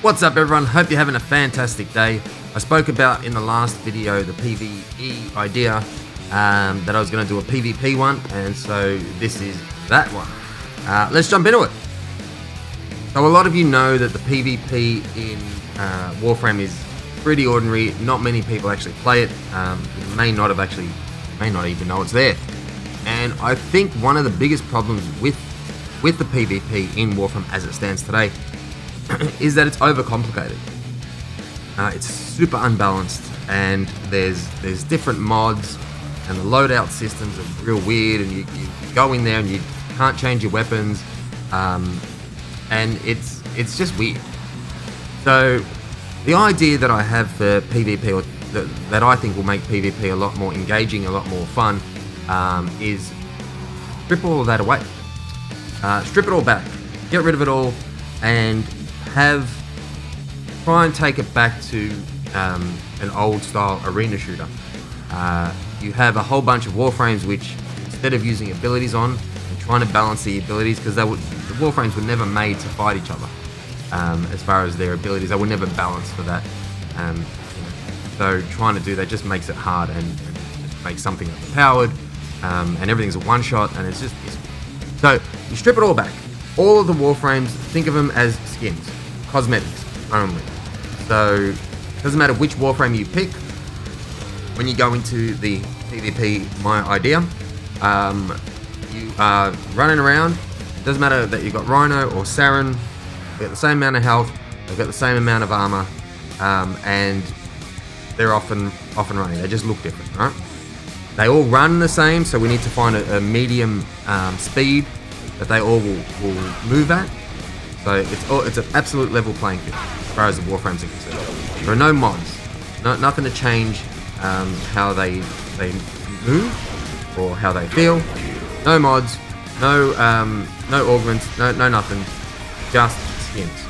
What's up, everyone? Hope you're having a fantastic day. I spoke about in the last video the PvE idea, that I was going to do a PvP one, and so this is that one. Let's jump into it. So a lot of you know that the PvP in Warframe is pretty ordinary. Not many people actually play it. You may not even know it's there. And I think one of the biggest problems with the PvP in Warframe as it stands today is that it's overcomplicated. It's super unbalanced, and there's different mods, and the loadout systems are real weird, and you go in there and you can't change your weapons, and it's just weird. So the idea that I have for PvP, or that I think will make PvP a lot more engaging, a lot more fun, is strip all of that away. Strip it all back, get rid of it all, and try and take it back to an old style arena shooter. You have a whole bunch of Warframes which, instead of using abilities on and trying to balance the abilities, because the Warframes were never made to fight each other. As far as their abilities, they were never balanced for that. So trying to do that just makes it hard, and just makes something overpowered, and everything's a one shot, and it's so you strip it all back. All of the Warframes, think of them as skins, cosmetics only. So it doesn't matter which Warframe you pick. When you go into the PvP, my idea, you are running around. It doesn't matter that you've got Rhino or Saren. They've got the same amount of health. They've got the same amount of armor, and they're often running. They just look different, right? They all run the same, so we need to find a medium speed that they all will move at. So it's an absolute level playing field as far as the Warframes are concerned. There are no mods, nothing to change how they move or how they feel. No mods, no augments, no nothing, just skins.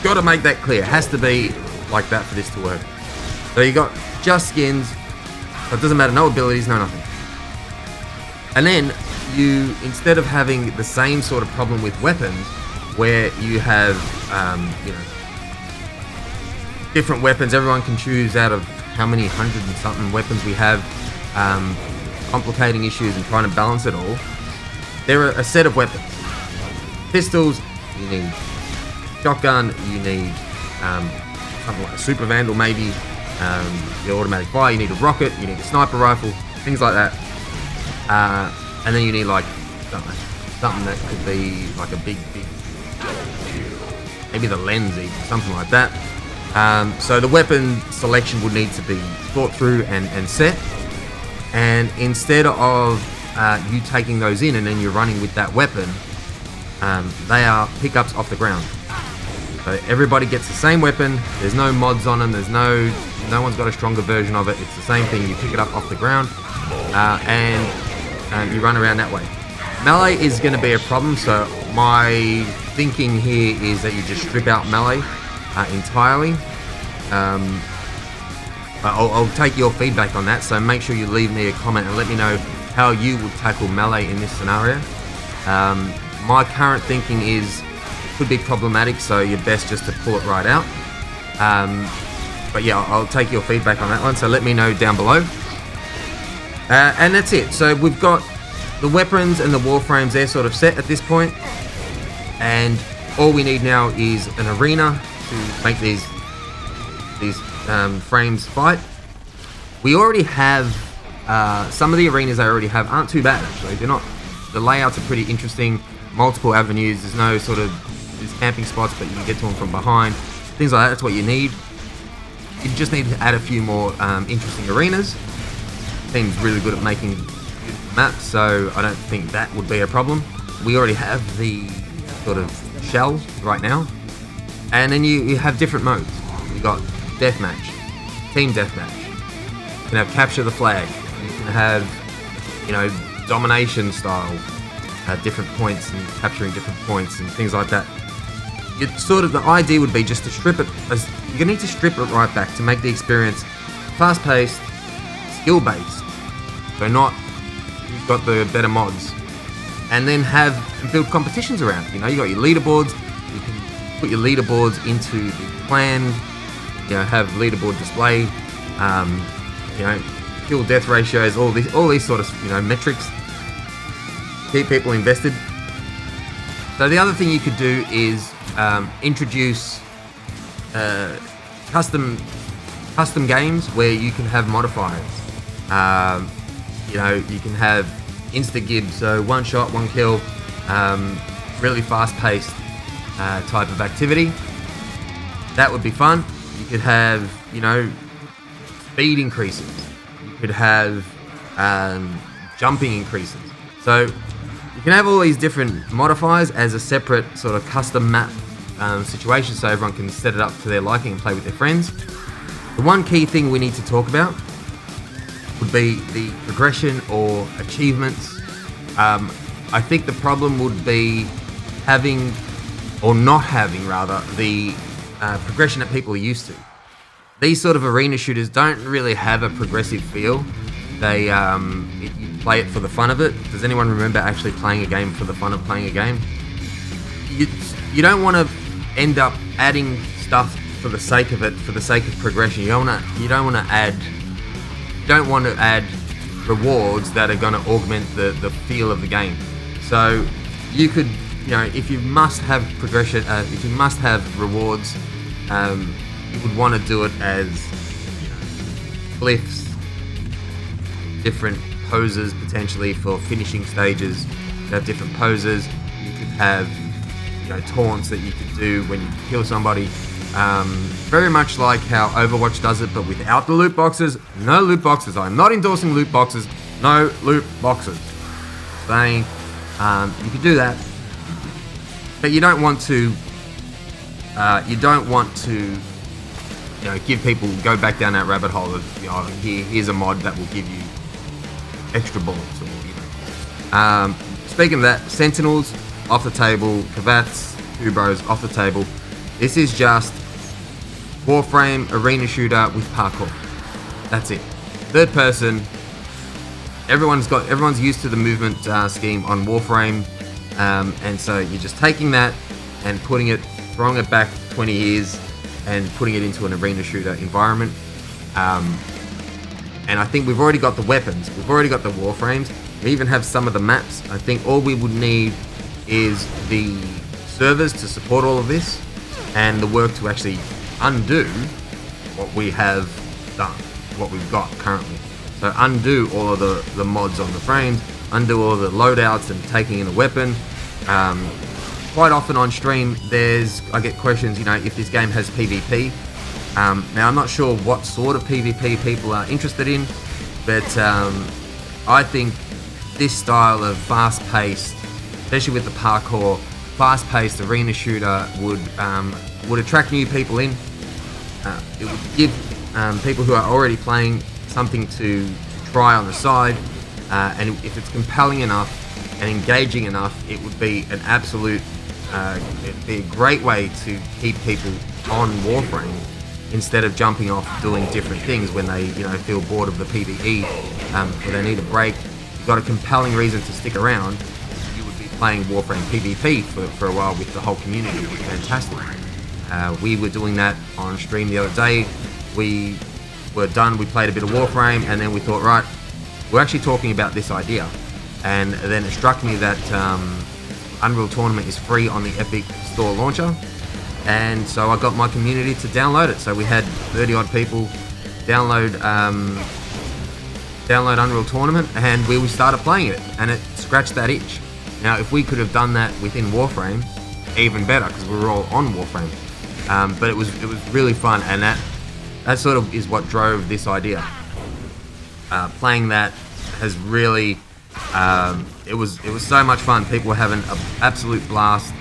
Got to make that clear. It has to be like that for this to work. So you got just skins. So it doesn't matter, no abilities, no nothing. And then you, instead of having the same sort of problem with weapons, where you have different weapons, everyone can choose out of how many hundred and something weapons we have, complicating issues and trying to balance it all. There are a set of weapons. Pistols, you need shotgun, you need something like a super vandal, maybe your automatic fire, you need a rocket, you need a sniper rifle, things like that. And then you need like something that could be like a big, maybe the lens even, something like that. So the weapon selection would need to be thought through and set. And instead of you taking those in and then you're running with that weapon, they are pickups off the ground. So everybody gets the same weapon. There's no mods on them. There's no one's got a stronger version of it. It's the same thing. You pick it up off the ground, and you run around that way. Melee is going to be a problem. So my thinking here is that you just strip out melee entirely. I'll take your feedback on that. So make sure you leave me a comment and let me know how you would tackle melee in this scenario. My current thinking is it could be problematic, so you're best just to pull it right out. But yeah, I'll take your feedback on that one, so let me know down below. And that's it. So we've got the weapons and the Warframes, they're sort of set at this point. And all we need now is an arena to make these frames fight. We already have some of the arenas I already have aren't too bad, actually. They're not. The layouts are pretty interesting. Multiple avenues. There's no sort of camping spots, but you can get to them from behind. Things like that. That's what you need. You just need to add a few more interesting arenas. Team's really good at making maps, so I don't think that would be a problem. We already have the sort of shell right now, and then you have different modes. You got deathmatch, team deathmatch. You can have capture the flag. You can have domination style. Different points and capturing different points and things like that. The idea would be just to strip it. You're gonna need to strip it right back to make the experience fast-paced, skill-based. So not who's got the better mods, and then build competitions around. You got your leaderboards. You can put your leaderboards into the clan, have leaderboard display, kill death ratios, all these sort of metrics, keep people invested. So the other thing you could do is introduce custom games where you can have modifiers. You can have insta-gib, so one shot, one kill, really fast-paced type of activity. That would be fun. You could have, speed increases. You could have jumping increases. So you can have all these different modifiers as a separate sort of custom map situation, so everyone can set it up to their liking and play with their friends. The one key thing we need to talk about would be the progression or achievements. I think the problem would be having, or not having rather, the progression that people are used to. These sort of arena shooters don't really have a progressive feel. They you play it for the fun of it. Does anyone remember actually playing a game for the fun of playing a game? You don't want to end up adding stuff for the sake of it, for the sake of progression. You don't want to add rewards that are going to augment the feel of the game. So you could, if you must have progression, if you must have rewards, you would want to do it as glyphs, different poses potentially for finishing stages. You have different poses. You could have taunts that you could do when you kill somebody. Very much like how Overwatch does it, but without the loot boxes. No loot boxes. I'm not endorsing loot boxes. No loot boxes. Saying you could do that, but you don't want to. Give people, go back down that rabbit hole of here's a mod that will give you extra bullets. Or, speaking of that, Sentinels off the table, Kavats, Kubros off the table. This is just Warframe arena shooter with parkour. That's it. Third person. Everyone's used to the movement scheme on Warframe, and so you're just taking that and throwing it back 20 years and putting it into an arena shooter environment. And I think we've already got the weapons. We've already got the Warframes. We even have some of the maps. I think all we would need is the servers to support all of this and the work to actually undo what we have done, what we've got currently. So undo all of the mods on the frames, undo all the loadouts and taking in a weapon. Quite often on stream, I get questions, if this game has PvP. Now, I'm not sure what sort of PvP people are interested in, but I think this style of fast-paced, especially with the parkour, fast-paced arena shooter would attract new people in. It would give people who are already playing something to try on the side, and if it's compelling enough and engaging enough, it would be an absolute it'd be a great way to keep people on Warframe instead of jumping off doing different things when they feel bored of the PvE, or they need a break. You've got a compelling reason to stick around. You would be playing Warframe PvP for a while with the whole community. It would be fantastic. We were doing that on stream the other day. We were done, we played a bit of Warframe, and then we thought, right, we're actually talking about this idea. And then it struck me that Unreal Tournament is free on the Epic Store launcher, and so I got my community to download it. So we had 30 odd people download Unreal Tournament, and we started playing it, and it scratched that itch. Now, if we could have done that within Warframe, even better, because we were all on Warframe. But it was really fun, and that sort of is what drove this idea. Playing that has really, it was so much fun. People were having an absolute blast.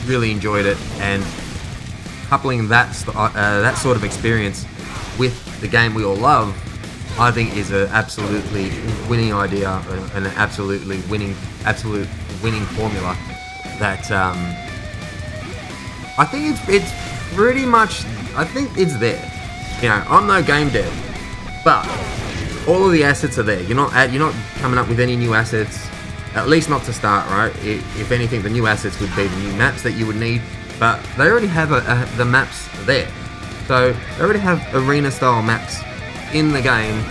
Really enjoyed it, and coupling that sort of experience with the game we all love, I think is an absolutely winning idea and an absolute winning formula. That I think it's pretty much. I think it's there. I'm no game dev, but all of the assets are there. You're not coming up with any new assets, at least not to start, right? If anything, the new assets would be the new maps that you would need. but they already have the maps there. So they already have arena style maps in the game.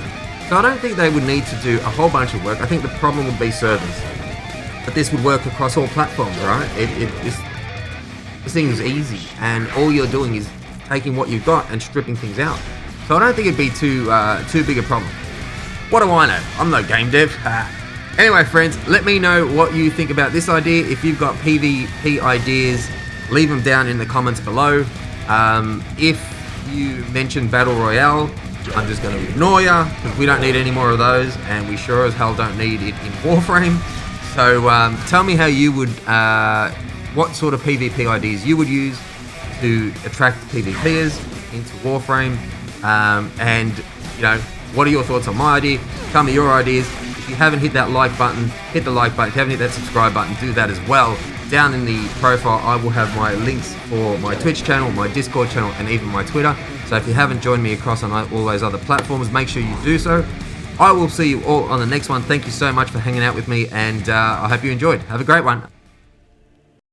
So I don't think they would need to do a whole bunch of work. I think the problem would be servers. But this would work across all platforms, right? This thing is easy, and all you're doing is taking what you've got and stripping things out. So I don't think it'd be too big a problem. What do I know? I'm no game dev. Anyway, friends, let me know what you think about this idea. If you've got PvP ideas, leave them down in the comments below. If you mention Battle Royale, I'm just going to ignore you, because we don't need any more of those, and we sure as hell don't need it in Warframe. So tell me how you would, what sort of PvP ideas you would use to attract PvPers into Warframe, and you know, what are your thoughts on my idea? Tell me your ideas. If you haven't hit that like button, hit the like button. If you haven't hit that subscribe button, do that as well. Down in the profile, I will have my links for my Twitch channel, my Discord channel, and even my Twitter. So if you haven't joined me across on all those other platforms, make sure you do so. I will see you all on the next one. Thank you so much for hanging out with me, and I hope you enjoyed. Have a great one.